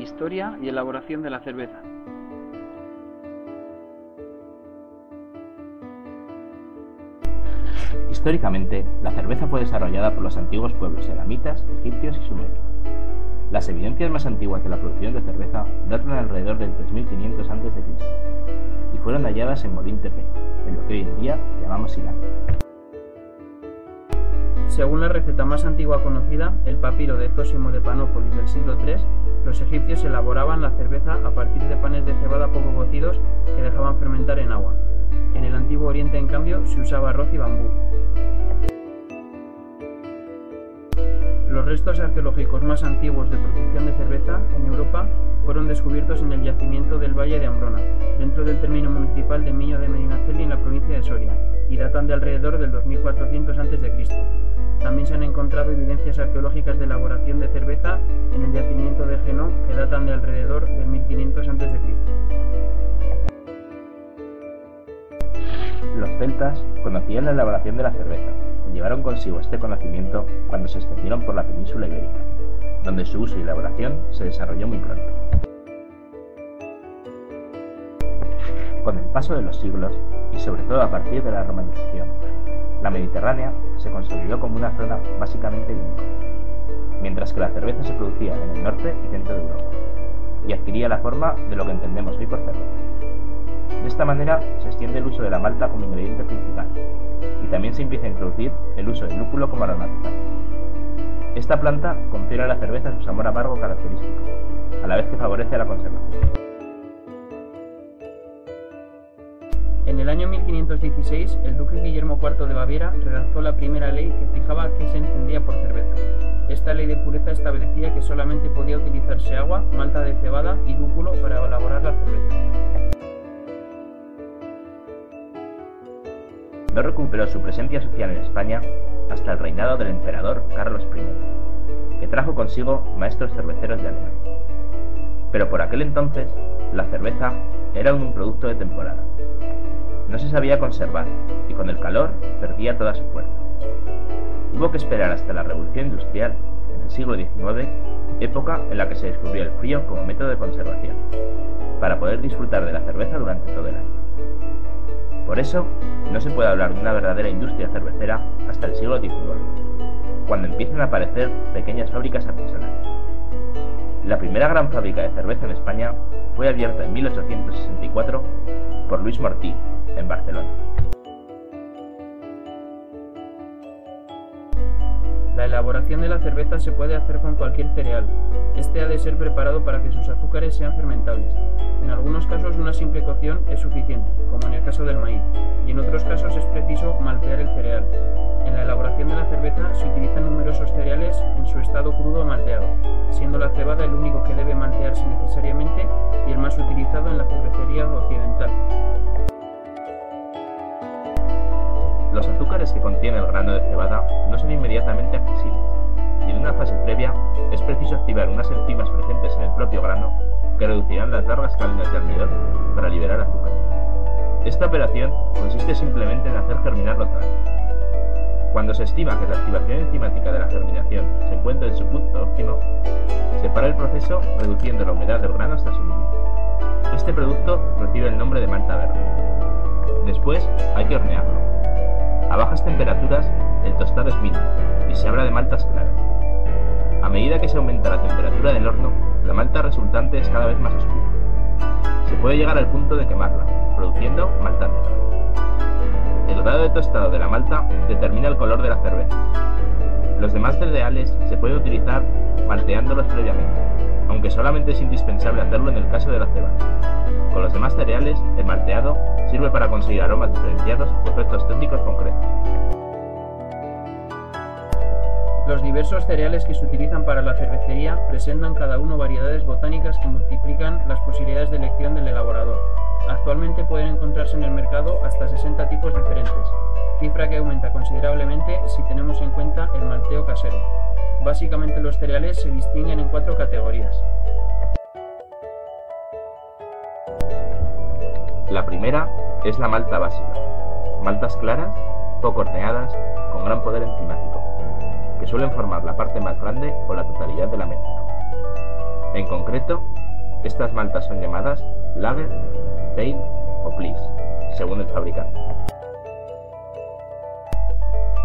Historia y elaboración de la cerveza. Históricamente, la cerveza fue desarrollada por los antiguos pueblos elamitas, egipcios y sumerios. Las evidencias más antiguas de la producción de cerveza datan alrededor del 3500 a.C. y fueron halladas en Molín Tepe, en lo que hoy en día llamamos Irán. Según la receta más antigua conocida, el papiro de Zósimo de Panópolis del siglo III, los egipcios elaboraban la cerveza a partir de panes de cebada poco cocidos que dejaban fermentar en agua. En el Antiguo Oriente, en cambio, se usaba arroz y bambú. Los restos arqueológicos más antiguos de producción de cerveza en Europa fueron descubiertos en el yacimiento del Valle de Ambrona, dentro del término municipal de Miño de Medinaceli en la provincia de Soria, y datan de alrededor del 2400 a.C. También se han encontrado evidencias arqueológicas de elaboración de cerveza en el yacimiento de Genó, que datan de alrededor del 1500 a.C. Los celtas conocían la elaboración de la cerveza y llevaron consigo este conocimiento cuando se extendieron por la península ibérica, donde su uso y elaboración se desarrolló muy pronto. Con el paso de los siglos, y sobre todo a partir de la romanización, la Mediterránea se consolidó como una zona básicamente vinícola, mientras que la cerveza se producía en el norte y centro de Europa, y adquiría la forma de lo que entendemos hoy por cerveza. De esta manera se extiende el uso de la malta como ingrediente principal, y también se empieza a introducir el uso del lúpulo como aromatizante. Esta planta confiere a la cerveza su sabor amargo característico, a la vez que favorece la conservación. En el año 1516, el duque Guillermo IV de Baviera redactó la primera ley que fijaba qué se entendía por cerveza. Esta ley de pureza establecía que solamente podía utilizarse agua, malta de cebada y lúpulo para elaborar la cerveza. No recuperó su presencia social en España hasta el reinado del emperador Carlos I, que trajo consigo maestros cerveceros de Alemania. Pero por aquel entonces, la cerveza era un producto de temporada. No se sabía conservar y con el calor perdía toda su fuerza. Hubo que esperar hasta la Revolución Industrial, en el siglo XIX, época en la que se descubrió el frío como método de conservación, para poder disfrutar de la cerveza durante todo el año. Por eso, no se puede hablar de una verdadera industria cervecera hasta el siglo XIX, cuando empiezan a aparecer pequeñas fábricas artesanales. La primera gran fábrica de cerveza en España fue abierta en 1864 por Luis Mortí, en Barcelona. La elaboración de la cerveza se puede hacer con cualquier cereal. Este ha de ser preparado para que sus azúcares sean fermentables. En algunos casos una simple cocción es suficiente, como en el caso del maíz, y en otros casos es preciso maltear el cereal. En la elaboración de la cerveza se utilizan numerosos cereales en su estado crudo o malteado, siendo la cebada el único que debe maltearse necesariamente y el más utilizado en la cervecería occidental. Los azúcares que contiene el grano de cebada no son inmediatamente accesibles, y en una fase previa es preciso activar unas enzimas presentes en el propio grano que reducirán las largas cadenas de almidón para liberar azúcar. Esta operación consiste simplemente en hacer germinar los granos. Cuando se estima que la activación enzimática de la germinación se encuentra en su punto óptimo, se para el proceso reduciendo la humedad del grano hasta su mínimo. Este producto recibe el nombre de malta verde. Después hay que hornearlo. A bajas temperaturas, el tostado es mínimo y se habla de maltas claras. A medida que se aumenta la temperatura del horno, la malta resultante es cada vez más oscura. Se puede llegar al punto de quemarla, produciendo malta negra. El grado de tostado de la malta determina el color de la cerveza. Los demás cereales se puede utilizar malteándolos previamente, aunque solamente es indispensable hacerlo en el caso de la cebada. Con los demás cereales, el malteado sirve para conseguir aromas diferenciados o efectos técnicos concretos. Los diversos cereales que se utilizan para la cervecería presentan cada uno variedades botánicas que multiplican las posibilidades de elección del elaborador. Actualmente pueden encontrarse en el mercado hasta 60 tipos diferentes, cifra que aumenta considerablemente si tenemos en cuenta el malteo casero. Básicamente los cereales se distinguen en 4 categorías. La primera es la malta básica, maltas claras, poco horneadas, con gran poder enzimático, que suelen formar la parte más grande o la totalidad de la mezcla. En concreto, estas maltas son llamadas Lager, Pale o Pils, según el fabricante.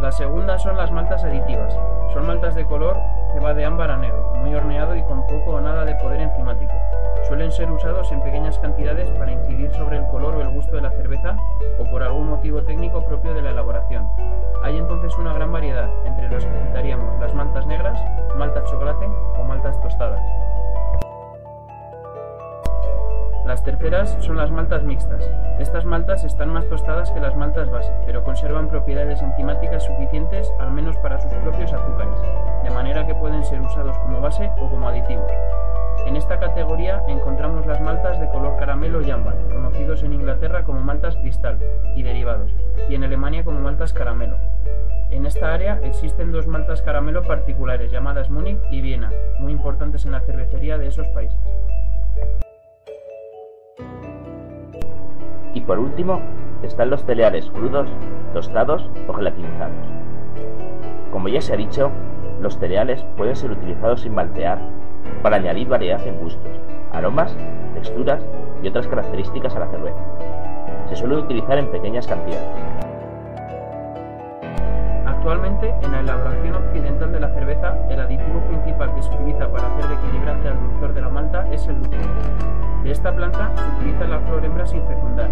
La segunda son las maltas aditivas. Son maltas de color que va de ámbar a negro, muy horneado y con poco o nada de poder enzimático. Suelen ser usados en pequeñas cantidades para incidir sobre el color o el gusto de la cerveza o por algún motivo técnico propio de la elaboración. Hay entonces una gran variedad, entre los que citaríamos las maltas negras, maltas chocolate o maltas tostadas. Las terceras son las maltas mixtas. Estas maltas están más tostadas que las maltas base, pero conservan propiedades enzimáticas suficientes al menos para sus propios azúcares, de manera que pueden ser usados como base o como aditivos. En esta categoría encontramos las maltas de color caramelo y ámbar, conocidos en Inglaterra como maltas cristal y derivados, y en Alemania como maltas caramelo. En esta área existen dos maltas caramelo particulares llamadas Múnich y Viena, muy importantes en la cervecería de esos países. Y por último, están los cereales crudos, tostados o gelatinizados. Como ya se ha dicho, los cereales pueden ser utilizados sin maltear para añadir variedad en gustos, aromas, texturas y otras características a la cerveza. Se suelen utilizar en pequeñas cantidades. Actualmente, en la elaboración occidental de la cerveza, el aditivo principal que se utiliza para hacer de equilibrante al dulzor de la malta es el lúpulo. De esta planta se utiliza la flor hembra sin fecundar.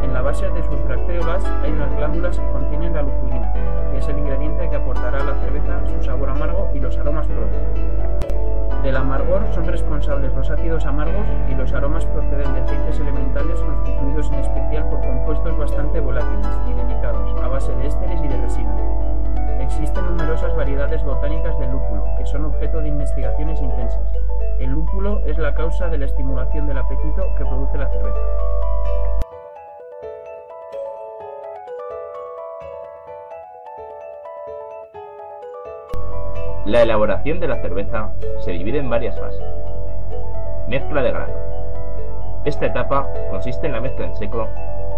En la base de sus bracteolas hay unas glándulas que contienen la lupulina, que es el ingrediente que aportará a la cerveza su sabor amargo y los aromas propios. Del amargor son responsables los ácidos amargos y los aromas proceden de aceites elementales constituidos en especial por compuestos bastante volátiles y delicados, a base de ésteres y de resina. Existen numerosas variedades botánicas del lúpulo, que son objeto de investigaciones intensas. El lúpulo es la causa de la estimulación del apetito que produce la cerveza. La elaboración de la cerveza se divide en varias fases. Mezcla de grano. Esta etapa consiste en la mezcla en seco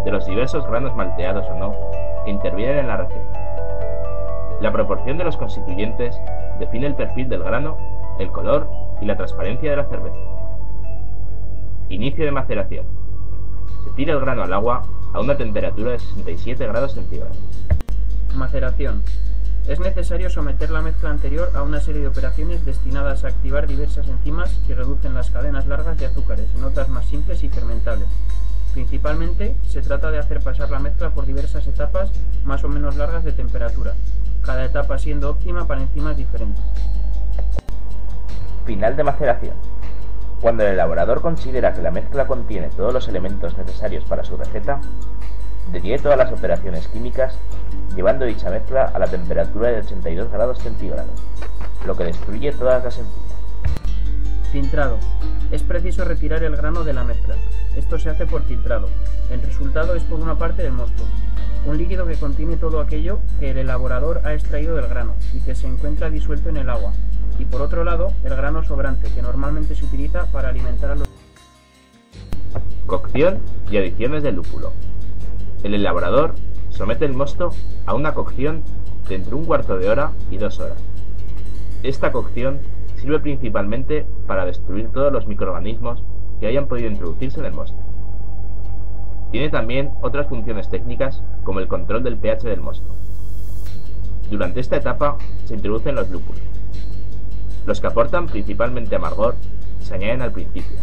de los diversos granos malteados o no que intervienen en la receta. La proporción de los constituyentes define el perfil del grano, el color y la transparencia de la cerveza. Inicio de maceración. Se tira el grano al agua a una temperatura de 67 grados centígrados. Maceración. Es necesario someter la mezcla anterior a una serie de operaciones destinadas a activar diversas enzimas que reducen las cadenas largas de azúcares en otras más simples y fermentables. Principalmente se trata de hacer pasar la mezcla por diversas etapas más o menos largas de temperatura, cada etapa siendo óptima para enzimas diferentes. Final de maceración. Cuando el elaborador considera que la mezcla contiene todos los elementos necesarios para su receta, detiene todas las operaciones químicas, llevando dicha mezcla a la temperatura de 82 grados centígrados, lo que destruye todas las enzimas. Filtrado. Es preciso retirar el grano de la mezcla. Esto se hace por filtrado. El resultado es por una parte el mosto, un líquido que contiene todo aquello que el elaborador ha extraído del grano y que se encuentra disuelto en el agua, y por otro lado el grano sobrante, que normalmente se utiliza para alimentar a los... Cocción y adiciones de lúpulo. El elaborador somete el mosto a una cocción de entre un cuarto de hora y 2 horas. Esta cocción sirve principalmente para destruir todos los microorganismos que hayan podido introducirse en el mosto. Tiene también otras funciones técnicas como el control del pH del mosto. Durante esta etapa se introducen los lúpulos. Los que aportan principalmente amargor se añaden al principio,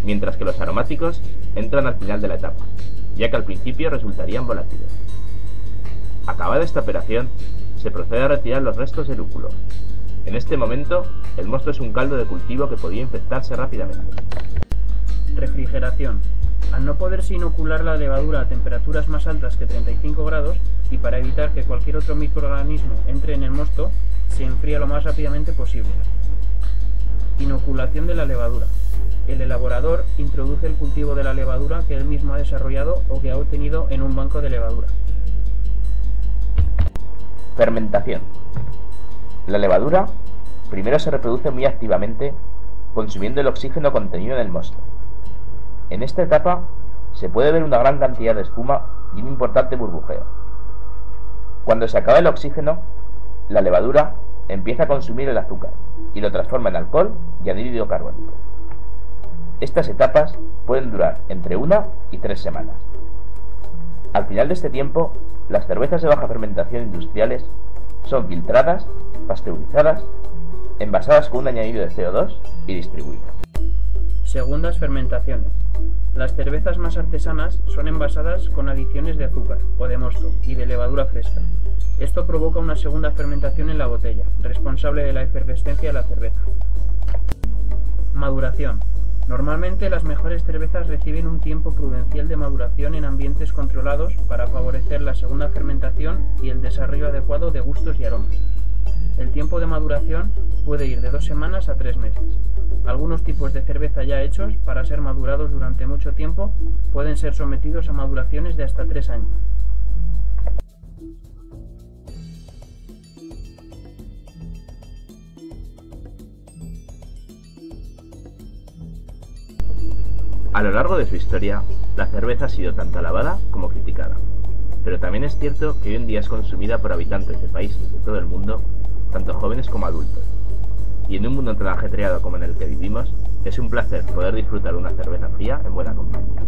mientras que los aromáticos entran al final de la etapa, ya que al principio resultarían volátiles. Acabada esta operación, se procede a retirar los restos de lúpulo. En este momento, el mosto es un caldo de cultivo que podía infectarse rápidamente. Refrigeración. Al no poderse inocular la levadura a temperaturas más altas que 35 grados, y para evitar que cualquier otro microorganismo entre en el mosto, se enfría lo más rápidamente posible. Inoculación de la levadura. El elaborador introduce el cultivo de la levadura que él mismo ha desarrollado o que ha obtenido en un banco de levadura. Fermentación. La levadura primero se reproduce muy activamente, consumiendo el oxígeno contenido en el mosto. En esta etapa se puede ver una gran cantidad de espuma y un importante burbujeo. Cuando se acaba el oxígeno, la levadura empieza a consumir el azúcar y lo transforma en alcohol y anhídrido carbónico. Estas etapas pueden durar entre 1 y 3 semanas. Al final de este tiempo, las cervezas de baja fermentación industriales son filtradas, pasteurizadas, envasadas con un añadido de CO2 y distribuidas. Segundas fermentaciones. Las cervezas más artesanas son envasadas con adiciones de azúcar o de mosto y de levadura fresca. Esto provoca una segunda fermentación en la botella, responsable de la efervescencia de la cerveza. Maduración. Normalmente las mejores cervezas reciben un tiempo prudencial de maduración en ambientes controlados para favorecer la segunda fermentación y el desarrollo adecuado de gustos y aromas. El tiempo de maduración puede ir de 2 semanas a 3 meses. Algunos tipos de cerveza ya hechos para ser madurados durante mucho tiempo pueden ser sometidos a maduraciones de hasta 3 años. A lo largo de su historia, la cerveza ha sido tanto alabada como criticada. Pero también es cierto que hoy en día es consumida por habitantes de países de todo el mundo, tanto jóvenes como adultos. Y en un mundo tan ajetreado como en el que vivimos, es un placer poder disfrutar de una cerveza fría en buena compañía.